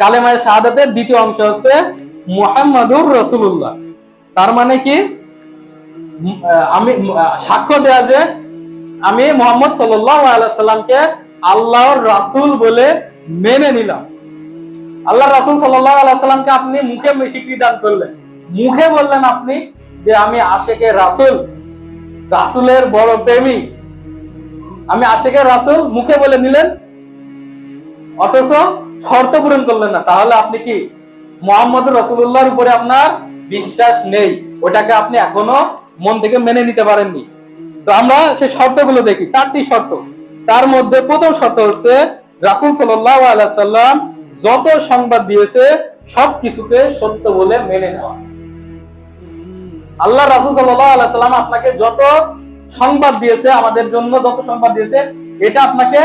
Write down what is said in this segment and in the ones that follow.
কালেমায়ে শাহাদাতের দ্বিতীয় অংশ হচ্ছে মুহাম্মাদুর রাসূলুল্লাহ। তার মানে কি, আমি সাক্ষ্য দেয়া যে আমি মুহাম্মদ সাল্লাল্লাহু আলাইহি সাল্লামকে আল্লাহর রাসূল বলে মেনে নিলাম। আল্লাহর রাসূল সাল্লাল্লাহু আলাইহি সাল্লামকে আপনি মুখে স্বীকৃতি দান করলেন, মুখে বললেন আপনি যে আমি আশিকে রাসূল, রাসূলের বড় প্রেমী, আমি আশিকে রাসূল মুখে বলে নিলেন, অথচ শর্ত পূরণ করলেন না। তাহলে আপনি কি মুহাম্মদুর রাসূলুল্লাহর উপরে আপনার বিশ্বাস নেই, ওটাকে আপনি এখনো মন থেকে মেনে নিতে পারেননি। তো আমরা সেই শর্তগুলো দেখি, 4টি শর্ত। তার মধ্যে প্রথম শর্ত হচ্ছে রাসূল সাল্লাল্লাহু আলাইহি সাল্লাম যত সংবাদ দিয়েছে সবকিছুকে সত্য বলে মেনে নেওয়া। আল্লাহ রাসূল সাল্লাল্লাহু আলাইহি সাল্লাম আপনাকে যত সংবাদ দিয়েছে, আমাদের জন্য যত সংবাদ দিয়েছে, এটা আপনাকে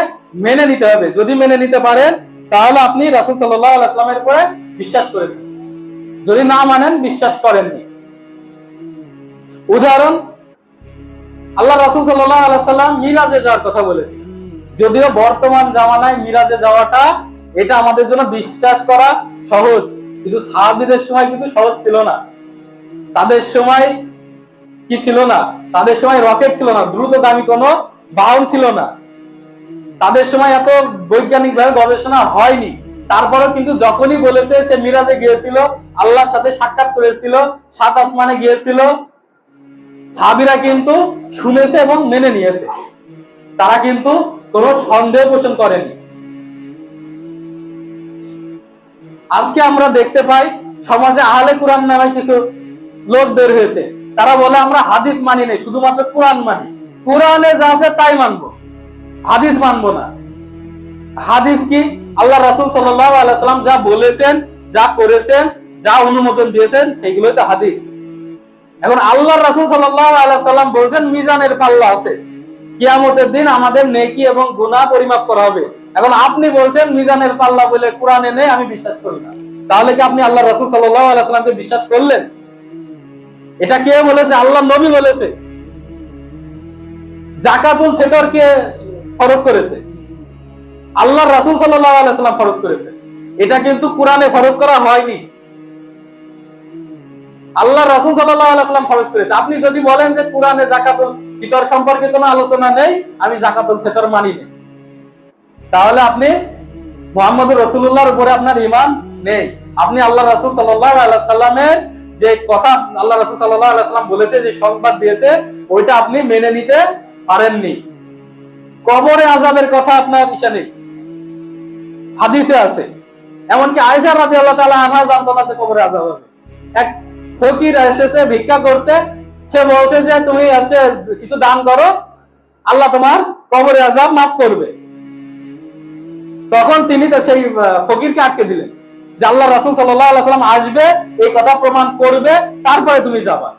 মেনে নিতে হবে। যদি মেনে নিতে পারেন তাহলে আপনি রাসূল সাল্লাল্লাহু আলাইহি সাল্লামের উপরে বিশ্বাস করেছেন, যদি না মানেন বিশ্বাস করেননি। উদাহরণ, আল্লাহ রাসূল সাল্লাল্লাহু আলাইহি সাল্লাম মিরাজে যাওয়ার কথা বলেছেন। যদিও বর্তমান জামানায় মিরাজে যাওয়াটা এটা আমাদের জন্য বিশ্বাস করা সহজ, কিন্তু সাহাবীদের সময় কিন্তু সহজ ছিল না। তাদের সময় কি ছিল না? তাদের সময় রকেট ছিল না, দ্রুতগামী কোনো বাহন ছিল না, তাদের সময় এত বৈজ্ঞানিকভাবে গবেষণা হয়নি। তারপরেও কিন্তু যখনই বলেছে সে মিরাজে গিয়েছিল, আল্লাহর সাথে সাক্ষাৎ করেছিল, 7 আসমানে গিয়েছিল, সাহাবীরা কিন্তু শুনেছে এবং মেনে নিয়েছে। তারা কিন্তু কোনো সন্দেহ পোষণ করেনি। আজকে আমরা দেখতে পাই সমাজে আহলে কুরআন নামে কিছু লোক বের হয়েছে। তারা বলে আমরা হাদিস মানি না, শুধুমাত্র কুরআন মানি, কুরআনে যা আছে তাই মানবো, হাদিস মানবো না। হাদিস কি? আল্লাহ রাসূল সাল্লাল্লাহু আলাইহি সাল্লাম যা বলেছেন, যা করেছেন, যা অনুমোদন দিয়েছেন, সেগুলোই তো হাদিস। এখন আল্লাহ রাসূল সাল্লাল্লাহু আলাইহি সাল্লাম বলেছেন মিজানের পাল্লা আছে, কিয়ামতের দিন আমাদের নেকি এবং গুনাহ পরিমাপ করা হবে। এখন আপনি বলছেন মিজানের পাল্লা বলে কোরআনে নেই, আমি বিশ্বাস করি না। তাহলে কি আপনি আল্লাহ রাসূল সাল্লাল্লাহু আলাইহি সাল্লামকে বিশ্বাস করলেন? এটা কে বলেছে? আল্লাহ নবী বলেছে। যাকাতুল ফিতর কে ফরজ করেছে? আল্লাহ রাসূল সাল্লাল্লাহু আলাইহি সাল্লাম ফরজ করেছে। এটা কিন্তু কোরআনে ফরজ করা হয়নি, আল্লাহ রাসূল সাল্লাল্লাহু আলাইহি সাল্লাম ফরজ করেছে। আপনি যদি বলেন যে কোরআনে যাকাতুল ফিতর সম্পর্কে কোনো আলোচনা নেই, আমি যাকাতুল ফিতর মানি না, তাহলে আপনি মুহাম্মদুর রাসূলুল্লাহর উপরে আপনার ঈমান নেই। আপনি আল্লাহ রাসূল সাল্লাল্লাহু আলাইহি সাল্লামের যে কথা আল্লাহ রাসূল সাল্লাল্লাহু আলাইহি সাল্লাম বলেছে, যে সংবাদ দিয়েছে, ওইটা আপনি মেনে নিতে পারেননি। কবরে আযাবের কথা আপনার ইচ্ছা নেই, হাদিসে আছে। এমনকি আয়েশা রাদিয়াল্লাহু তাআলা আনহা জানতো না যে কবরে আযাব হবে। এক ফকির এসেছে ভিক্ষা করতে, সে বলছে যে তুমি আছে কিছু দান করো, আল্লাহ তোমার কবরে আযাব মাফ করবে। তখন তিনি তো সেই ফকিরকে আটকে দিলেন যে আল্লাহ রাসূল সাল্লাল্লাহু আলাইহি সাল্লাম আসবে, এই কথা প্রমাণ করবে, তারপরে তুমি যাবা।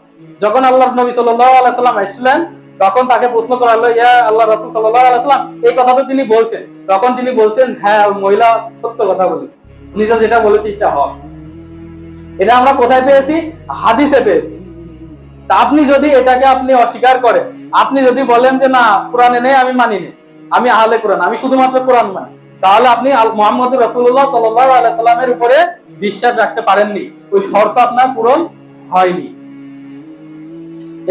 যখন আল্লাহর নবী সাল্লাল্লাহু আলাইহি সাল্লাম আসলেন, তখন তাকে প্রশ্ন করা হলো, ইয়া আল্লাহ রাসূল সাল্লাল্লাহু আলাইহি সাল্লাম, এই কথা তো তিনি বলছেন। তখন তিনি বলছেন, হ্যাঁ মহিলা সত্য কথা বলেছে, নিজে যেটা বলেছে এটা হক। এটা আমরা কোথায় পেয়েছি? হাদিসে পেয়েছি। তা আপনি যদি এটাকে আপনি অস্বীকার করেন, আপনি যদি বলেন যে না কোরআনে নেই, আমি মানি না, আমি আহলে কোরআন, আমি শুধুমাত্র কোরআন মানি, তাহলে আপনি মুহাম্মদুর রাসূলুল্লাহ সাল্লাল্লাহু আলাইহি সাল্লামের উপরে বিশ্বাস রাখতে পারেননি, ওই শর্ত আপনার পূরণ হয়নি।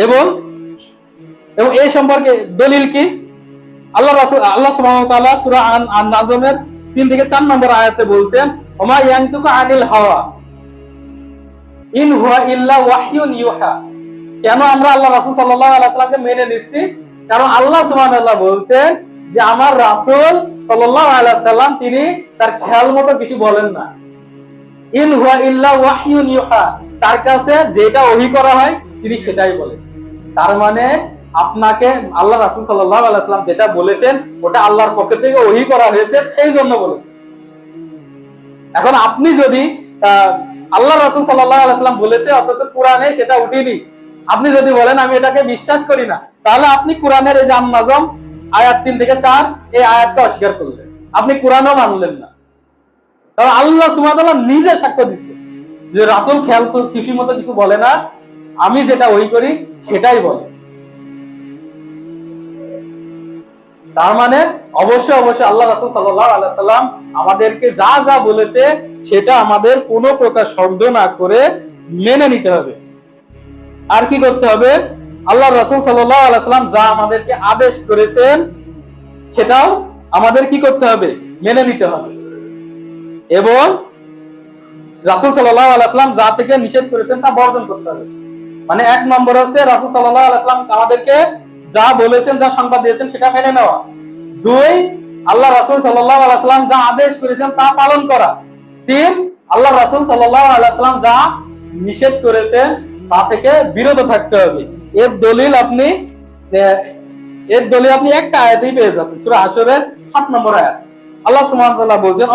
এবং এই সম্পর্কে দলিল কি? আল্লাহ সুবহানাহু ওয়া তাআলা সূরা আন-নাজমের 3 থেকে 4 নম্বর আয়াতে বলছেন, ওমা ইয়ানতুকু আনিল হাওয়া ইন হুয়া ইল্লা ওয়াহয়ুন ইউহা। কেন আমরা আল্লাহ রাসূল সাল্লাল্লাহু আলাইহি সাল্লামকে মেনে নিচ্ছি? কারণ আল্লাহ সুবহানাহু ওয়া তাআলা বলছেন যে আমার রাসূল সাল্লাল্লাহু আলাইহি সাল্লাম তিনি তার খেয়াল মতো কিছু বলেন না। ইন হুয়া ইল্লা ওয়াহয়ুন ইউহা, তার কাছে যেটা ওহী করা হয় তিনি সেটাই বলেন। তার মানে আপনাকে আল্লাহ রাসূল সাল্লাল্লাহু আলাইহি সাল্লাম যেটা বলেছেন ওটা আল্লাহর পক্ষ থেকে ওহী করা হয়েছে, সেই জন্য বলেছেন। এখন আপনি যদি আল্লাহ রাসূল সাল্লাল্লাহু আলাইহি সাল্লাম বলেছে অথচ কোরআনে সেটা উঠেনি, আপনি যদি বলেন আমি এটাকে বিশ্বাস করি না, তাহলে আপনি কোরআনের এই যে আন-নাজম আয়াত 3 থেকে 4 এই আয়াতকে অস্বীকার করলেন, আপনি কোরআনও মানলেন না। কারণ আল্লাহ সুবহানাহু ওয়া তাআলা নিজে সাক্ষ্য দিচ্ছে যে রাসূল খেয়াল খুশি মতো কিছু বলে না, আমি যেটা ওই করি সেটাই বলে। তার মানে অবশ্যই অবশ্যই আল্লাহ রাসূল সাল্লাল্লাহু আলাইহি সাল্লাম আমাদেরকে যা যা বলেছে সেটা আমাদের কোনো প্রকার সন্দেহ না করে মেনে নিতে হবে। আর কি করতে হবে? আল্লাহ রাসূল সাল্লাল্লাহু আলাইহি ওয়াসাল্লাম যা আমাদেরকে আদেশ করেছেন সেটাও আমাদের কি করতে হবে? মেনে নিতে হবে। এবং রাসূল সাল্লাল্লাহু আলাইহি ওয়াসাল্লাম যা থেকে নিষেধ করেছেন তা বর্জন করতে হবে। মানে এক নম্বর হচ্ছে রাসূল সাল্লাল্লাহু আলাইহি ওয়াসাল্লাম আমাদেরকে যা বলেছেন, যা সংবাদ দিয়েছেন সেটা মেনে নেওয়া। দুই, আল্লাহ রাসূল সাল্লাল্লাহু আলাইহি ওয়াসাল্লাম যা আদেশ করেছেন তা পালন করা। তিন, আল্লাহ রাসূল সাল্লাল্লাহু আলাইহি ওয়াসাল্লাম যা নিষেধ করেছেন তা থেকে বিরত থাকতে হবে। এর দলিল আপনি একটা আয়াতেই পেয়ে যাচ্ছেন, সূরা হাশরের 7 নম্বর আয়াত। আল্লাহ সুবহানাহু ওয়া তাআলা বলেন,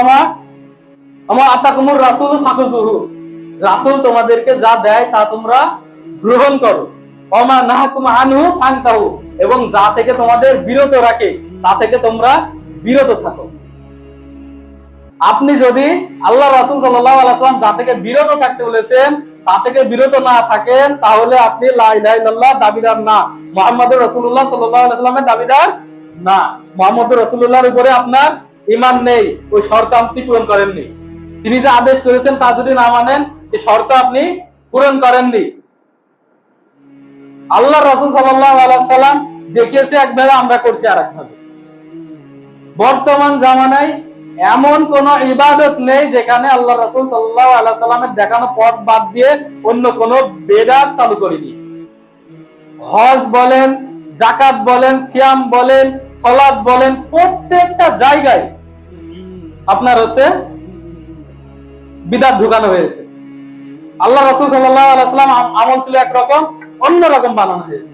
আমা আতাকুমুর রাসূলু ফাখুযুহু, রাসূল তোমাদেরকে যা দেয় তা তোমরা গ্রহণ করো। ওমা নাহাকুম আনহু ফান্তাহু, এবং যা থেকে তোমাদের বিরত রাখে তা থেকে তোমরা বিরত থাকো। আপনি যদি আল্লাহ রাসূল সাল্লাল্লাহু আলাইহি ওয়াসাল্লাম যা থেকে বিরত থাকতে বলেছেন তা থেকে বিরত না থাকেন, তাহলে আপনি লা ইলাহা ইল্লাল্লাহ দাবিদার না, মুহাম্মদুর রাসূলুল্লাহ সাল্লাল্লাহু আলাইহি ওয়াসাল্লামের দাবিদার না। মুহাম্মদুর রাসূলুল্লাহর উপরে আপনার ঈমান নেই, ওই শর্ত আপনি পূরণ করেননি। তিনি যে আদেশ করেছেন তা যদি না মানেন, এই শর্ত আপনি পূরণ করেননি। আল্লাহ রাসূল সাল্লাল্লাহু আলাইহি ওয়াসাল্লাম দেখিয়েছে একভাবে, আমরা করছি আরেকভাবে। বর্তমান জামানায় এমন কোন ইবাদত নেই যেখানে আল্লাহ রাসূল সাল্লাল্লাহু আলাইহি ওয়াসাল্লামের দেখানো পথ বাদ দিয়ে অন্য কোন বেদাত চালু করেনি। হজ বলেন, যাকাত বলেন, সিয়াম বলেন, সালাত বলেন, প্রত্যেকটা জায়গায় আপনার হচ্ছে বিদআত ঢুকানো হয়েছে। আল্লাহ রাসূল সাল্লাল্লাহু আলাইহি ওয়াসাল্লাম আমল ছিল একরকম, অন্যরকম বানানো হয়েছে।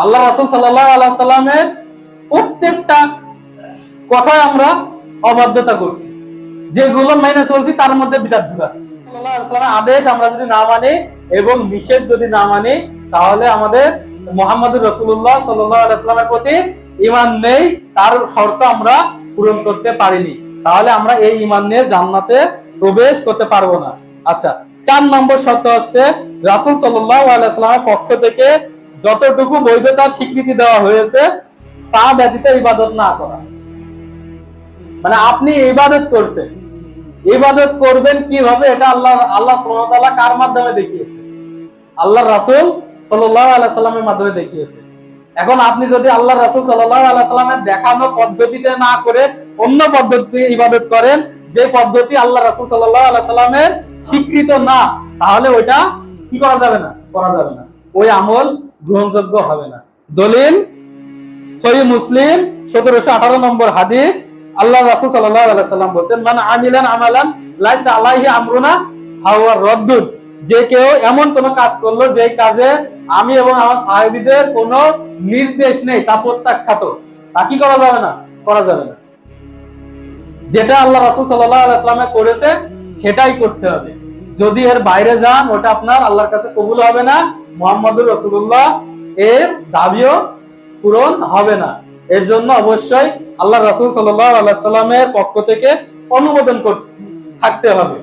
আল্লাহ রাসূল সাল্লাল্লাহু আলাইহি ওয়াসাল্লামের প্রত্যেকটা কথায় আমরা অবাধ্যতা করছি, যেগুলো মেনে চলছি তার মধ্যে বিদআত ঢুকাচ্ছি। সাল্লাল্লাহু আলাইহি ওয়াসাল্লামের আদেশ আমরা যদি না মানি এবং নিষেধ যদি না মানি, তাহলে আমাদের মুহাম্মদুর রাসূলুল্লাহ সাল্লাল্লাহু আলাইহি ওয়াসাল্লামের প্রতি ঈমান নেই, তার শর্ত আমরা পূরণ করতে পারিনি। তাহলে আমরা এই ঈমান নিয়ে জান্নাতে প্রবেশ করতে পারবো না। আচ্ছা, 4 নম্বর শর্ত হচ্ছে রাসূল সাল্লাল্লাহু আলাইহি ওয়াসাল্লামের পক্ষ থেকে যতটুকু বৈধতার স্বীকৃতি দেওয়া হয়েছে তা ব্যতীত ইবাদত না করা। মানে আপনি ইবাদত করছেন, ইবাদত করবেন কিভাবে এটা আল্লাহ সুবহানাহু ওয়া তাআলা কার মাধ্যমে দেখিয়েছে? আল্লাহর রাসূল সাল্লাল্লাহু আলাইহি ওয়াসাল্লামের মাধ্যমে দেখিয়েছে। এখন আপনি যদি আল্লাহর রাসূল সাল্লাল্লাহু আলাইহি ওয়াসাল্লামের দেখানো পদ্ধতিতে না করে অন্য পদ্ধতিতে ইবাদত করেন, যে পদ্ধতি আল্লাহ রাসূল সাল্লাল্লাহু আলাইহি ওয়াসাল্লামের স্বীকৃত না, তাহলে ওইটা কি করা যাবে না? করা যাবে না, ওই আমল গ্রহণযোগ্য হবে না। দলিল সহিহ মুসলিম 1718 নম্বর হাদিস। আল্লাহ রাসূল সাল্লাল্লাহু আলাইহি ওয়াসাল্লাম বলেন, মান আমিলান আমালান লাইসা আলাইহি আমরুনা ফাহুয়া রাদ্দুন, যে কেউ এমন কোন কাজ করলো যে কাজে আমি এবং আমার সাহাবীদের কোনো নির্দেশ নেই, তা প্রত্যাখ্যাত, তা কি করা যাবে না? করা যাবে না। যেটা আল্লাহ রাসূল সাল্লাল্লাহু আলাইহি ওয়াসাল্লাম করেছে সেটাই করতে হবে। যদি এর বাইরে যান, ওটা আপনার আল্লাহর কাছে কবুল হবে না, মুহাম্মদুর রাসূলুল্লাহ এর দাবিও পূরণ হবে না। এর জন্য অবশ্যই আল্লাহ রাসূল সাল্লাল্লাহু আলাইহি ওয়াসাল্লামের পক্ষ থেকে অনুমোদন থাকতে হবে।